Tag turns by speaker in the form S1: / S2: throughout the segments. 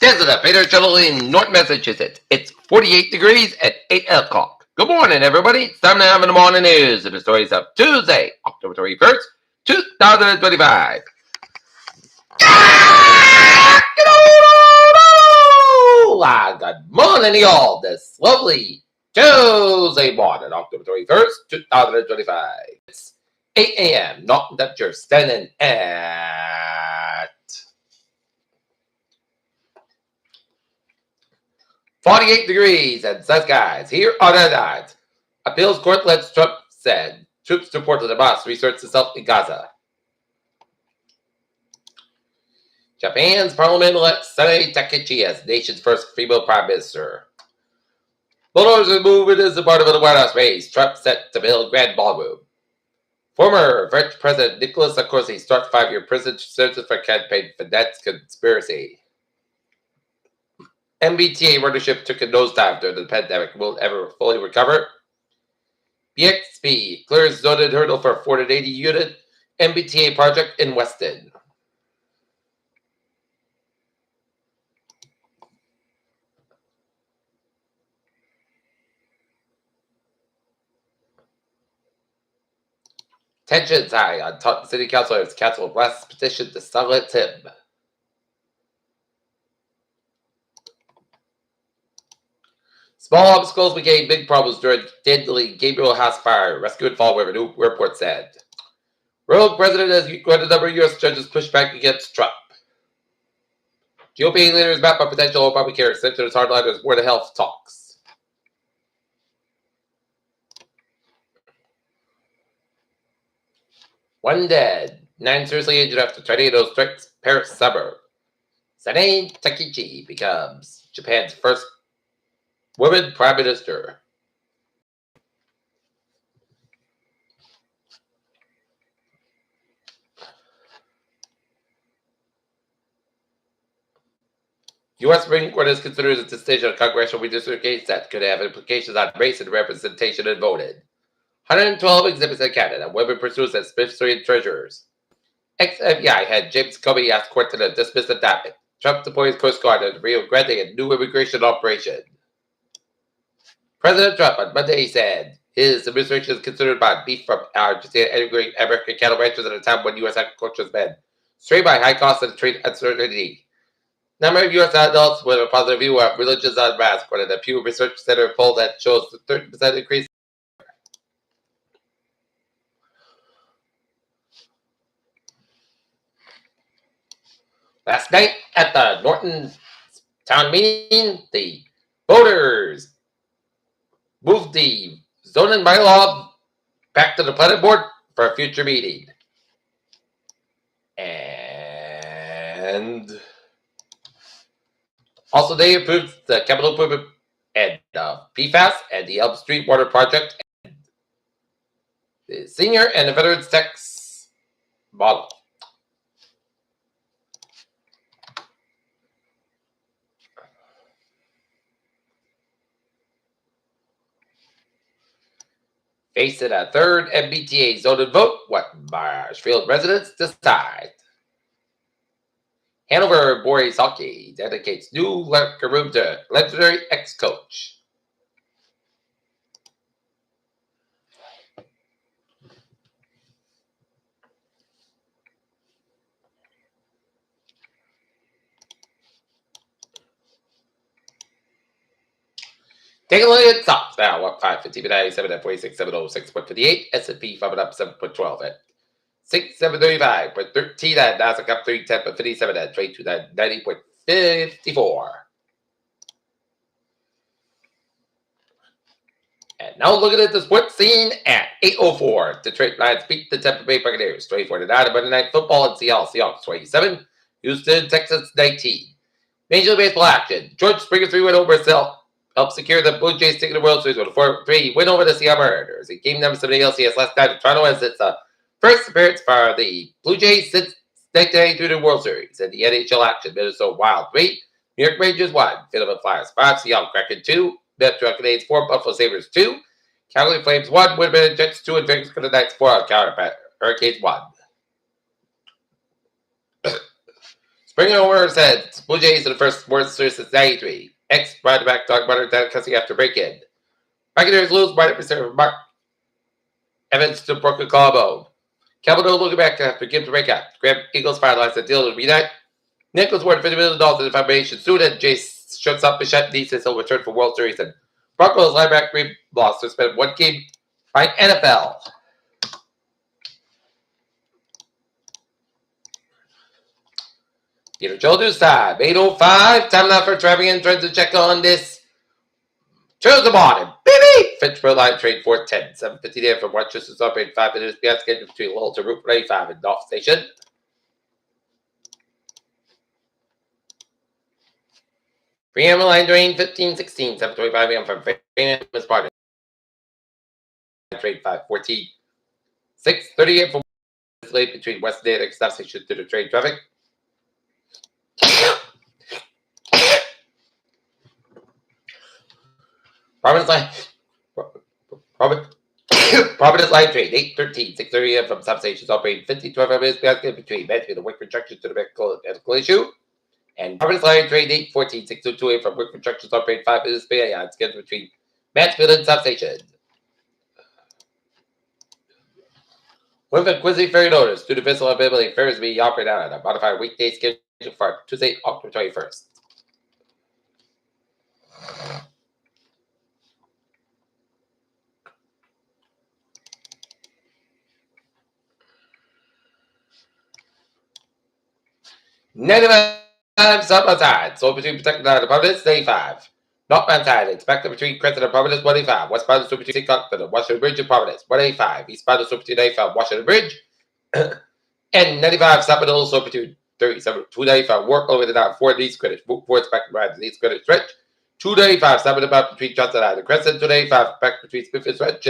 S1: This is the Fader Shuttle in North Massachusetts. It's 48 degrees at 8 o'clock. Good morning, everybody. It's time to have in the morning news and the stories of Tuesday, October 31st, 2025. Good morning, y'all. This lovely Tuesday morning, October 31st, 2025. It's 8 a.m. Not that you're standing at 48 degrees and sun skies. Here are the odds. Appeals court lets Trump said troops to report to the Hamas research itself in Gaza. Japan's parliament elects Sanae Takaichi as nation's first female prime minister. Bulldozer movement is a part of the White House race. Trump set to build grand ballroom. Former French President Nicolas Sarkozy starts 5-year prison sentence for campaign finance conspiracy. MBTA ridership took a nosedive during the pandemic. Will it ever fully recover? BXP clears zoning hurdle for 480-unit MBTA project in Weston. Tensions high on Taunton City Council as council blasts petition to silence him. Small obstacles became big problems during deadly Gabriel House fire. Rescue and Fall River, new report said. Rogue president has granted a number of U.S. judges push back against Trump. GOP leaders map a potential Obamacare senators hardliners Board of Health talks. One dead. 9 seriously injured after tornado strikes Paris suburb. Sanae Takaichi becomes Japan's first woman prime minister. U.S. Supreme Court has considered a decision on congressional redistricting that could have implications on race and representation and voted. 112 exhibits in Canada. Women pursues as Smithsonian treasurers. Ex-FBI head James Comey asked court to dismiss indictment. Trump deploys Coast Guard in Rio Grande a new immigration operation. President Trump on Monday said his administration is considered by beef from Argentina integrating American cattle ranchers at a time when U.S. agriculture has been strained by high costs and trade uncertainty. Number of U.S. adults with a positive view of religious unrest, according to the Pew Research Center poll that shows a 30% increase. Last night at the Norton town meeting, the voters moved the zoning bylaw back to the planning board for a future meeting. And also they approved the capital improvement and PFAS and the Elm Street Water Project and the senior and the veterans tax model. Facing a third MBTA zoning vote, what Marshfield residents decide. Hanover Boys Hockey dedicates new locker room to legendary ex-coach. Take a look at stocks now. Up 550, 97 at 46, 706.58. S&P 5 up 7.12 at 6735.13 at Nasdaq up 310.57 at 2290.54. And now looking at the sports scene at 8:04. Detroit Lions beat the Tampa Bay Buccaneers 24-9 on Monday Night Football in Seattle. Seahawks 27. Houston Texans 19. Major League Baseball action. George Springer 3-win over Brazil. Helped secure the Blue Jays ticket to the World Series with a 4-3 win over the Seattle Mariners. In game number 7 of the LCS last night in Toronto as its first appearance for the Blue Jays since 1992 to the World Series. In the NHL action, Minnesota Wild 3, New York Rangers 1, Philadelphia Flyers 5, Seattle Kraken 2, Metro Canadiens 4, Buffalo Sabres 2, Calgary Flames 1, Winnipeg Jets 2, and Vegas Golden Knights 4, Calgary Hurricanes 1. Spring over said Blue Jays in the first World Series since 93. X right back dog butter down cussing after break-in. Buccaneers lose right up reserve Mark Evans to broken collarbone. Capital looking back after Gibbs breakout. Grab Eagles finalized the deal to reunite. Nichols worth $50 million in the foundation. Soon Jace shuts up Bichette Nieces will return for World Series. And Broncos linebacker lost to spend one game by NFL. Peter Childers time. 8:05. Time now for Travis and trying to check on this. Choose the morning. Baby! Fitchburg line trade 410. 7:50 there from Rochester's operating 5 minutes. Beyond schedule between Lowell to Route 85 and North Station. Freeham line drain 15:16. 7:25 a.m. from Freeham is part of trade 5:14. 6:38 from late between West Day and Stop Station to the train traffic. Providence line train 8:13. 6:30 a.m. from substations operating 50-12 minutes between Medfield and Wickford Junction to the medical issue. And Providence line train 8:14. 6:02 a.m. from Wickford Junction operating 5 minutes scheduled between Mansfield and substations. Winfield Quincy ferry notice due to vessel availability. Ferries be operated out on a modified weekday schedule for Tuesday, October 21st. -5 south outside. So between protected out of Providence, 95. Northbound side, expected between Crescent and Providence, 185. Westbound so between St. and Washington Bridge and Providence, 185. Eastbound so between 95, Washington Bridge. And 95 south middle so between 37, 295. Work over the down 4 East Greenwich. Move forward, expected right East Greenwich stretch. 295 south and about between Johnson and Crescent, 295 back between Smith and Stretch.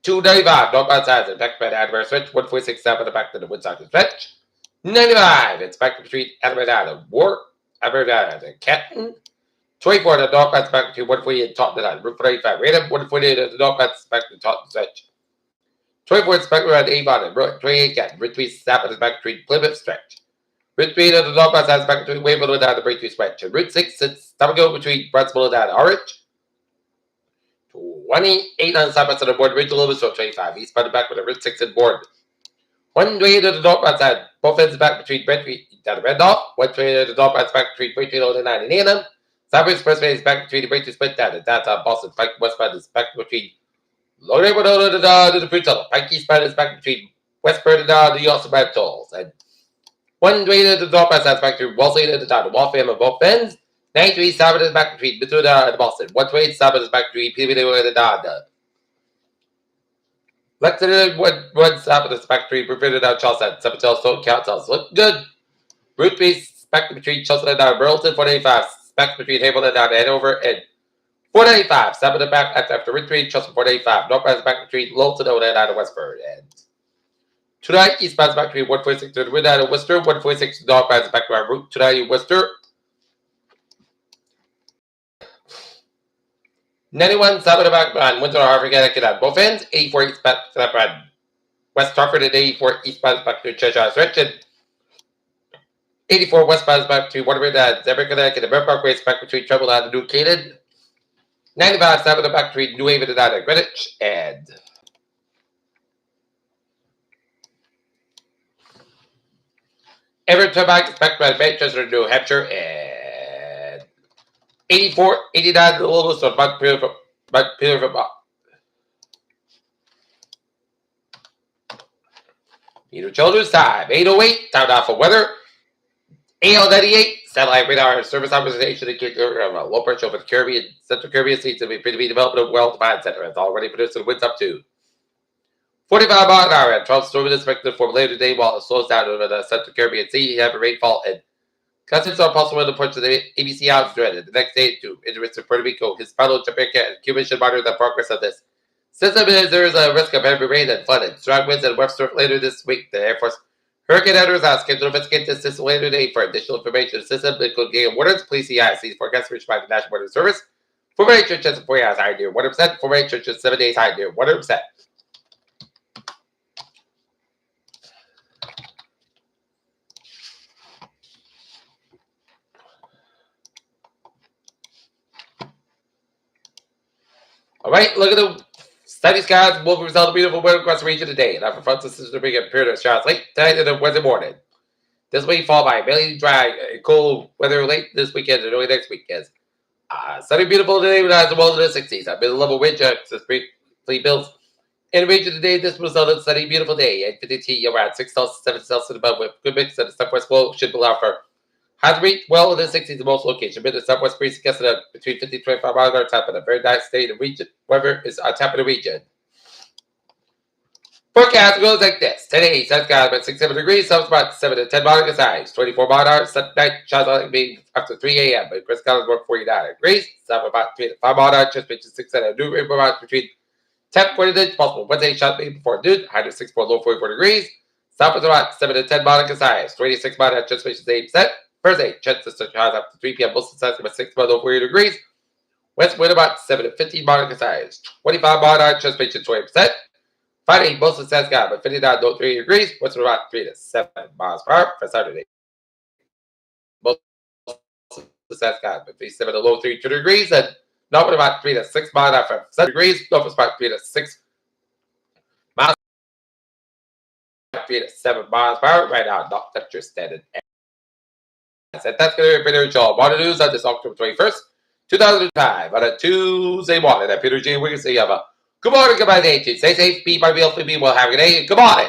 S1: 295 northbound side, back by the Adverse stretch. 146 south and the back to the Woodstock stretch. 95 expected between Adverse Work. Adverse Canton. 24 the northbound back between 148 and Taunton and Route 45. Random 148 the northbound back to Taunton stretch. 24 expected around Avon and Route 28 Canton. Route 3 south and back between Plymouth stretch. Route 3 the northbound side back between Wayville and the Breakthrough stretch. And Route 6 it's Stomago between Brunsville and Orange. 28 on the southbound side of the board. Ridge Lewis Road 25. Eastbound back with the Route 6 and board. 128 to the northbound side. Both ends back between Brentford down to Randolph. 128 to the northbound back between Brentford and 9 and Anham. Southwest Expressway is back between the Brentford split down to downtown Boston. Pike westbound is back between Lower to the Fruit Tunnel. Pike eastbound is back between Westbound and the Austin Brad Tolls. And 128 to the northbound side is back between Wellesley and the town of Waltham and both ends. 93 southbound is back between Midland and Boston. 128 southbound is back between Peterbilt and the Donda. Lexington, one stop at the factory, prevented out Charleston. 7 tells, Stone Count tells. Look good. Route 3, spec between Charleston and Burlington, 485. Spec between Hamilton and Hanover, and 485. 7 and back after Route 3, Charleston, 485. Northbound back between Lowell and Westford. And tonight, eastbound back between 146 to the Wind and Worcester, 146 northbound back to Route 29 Worcester. 91 south of the back on Windsor Harvard Connecticut on both ends. 84 eastbound on West Hartford and 84 eastbound back to Cheshire Stretch. And 84 westbound back to Waterbury and Zebra Connecticut and Merritt Parkway back between Trumbull and New Canaan. 95 south of the back between New Haven and Greenwich. And Everett back back to Manchester, New Hampshire. And 84, 89, the lowest of Montpelier from Peter Childers time. 8:08, time now for weather. AL98, satellite radar service optimization indicator of a low pressure over the Caribbean, Central Caribbean seems to be developed in a well-defined center. It's already producing winds up to 45 miles an hour. And 12 storm is expected for later today while it slows down over the Central Caribbean Sea. You have a rainfall and cousins are possible in the ports of the ABC Islands dreaded. The next day, to interest in Puerto Rico, Hispano, Jamaica, and Cuba should monitor the progress of this system. There is a risk of heavy rain and flooding. Strong winds and rough storm later this week. The Air Force Hurricane Editors are scheduled to investigate this system later today. For additional information, the system including warnings, please see IC forecast reached by the National Weather Service. For rain churches, 4 hours high near 100%. For rain churches, 7 days high near 100%. All right, look at the sunny skies. Will result in beautiful weather across the region today. And after front systems to bring a period of showers late tonight and Wednesday morning. This week, followed by mainly dry and cool weather late this weekend and early next weekend. Sunny, beautiful today with highs well in the 60s. I've been a level wind check since fleet bills. In the region today, this was a sunny, beautiful day. 8:50 around 6 Celsius, 7 Celsius above with good mix and the southwest flow should allow for highs reach well in the 60s in most locations. But the southwest breeze gets it between 50 and 25 miles an hour top of a very nice day in the region. Weather is on top of the region. Forecast goes like this. Today, sun skies about 6-7 degrees, suns about 7 to 10 miles highs, 24 miles an hour, sun night, showers likely being after 3 a.m. But Chris Collins work 49 degrees, sun about 3 to 5 miles an hour, just between 6 and a new rainbow about between 10 to 20 inches, possible Wednesday, shot maybe before noon, high to 6 low 44 degrees, south is about 7 to 10 miles highs, 26 miles an hour, just between 8%. Thursday, chance to start showers after 3 p.m. Most of the sun about 6 low 40 degrees, west wind about 7 to 15 miles highs, 25 miles an hour, just between 20%. Friday, most of the sun's got about 59 to 3 degrees, what's about 3 to 7 miles per hour for Saturday. Most of the sun's got about 57 to low 32 degrees, and north about 3 to 6 miles an hour for 7 degrees, north is about 3 to 6 miles, 3 to 7 miles per hour. Right now, not temperature standard. And that's going to be Peter Joel. Water news on this October 21st, 2005, on a Tuesday morning. I'm Peter J. Wiggins. So you have a good morning, goodbye, day. Stay safe, be healthy, be well, have a good day, and good morning.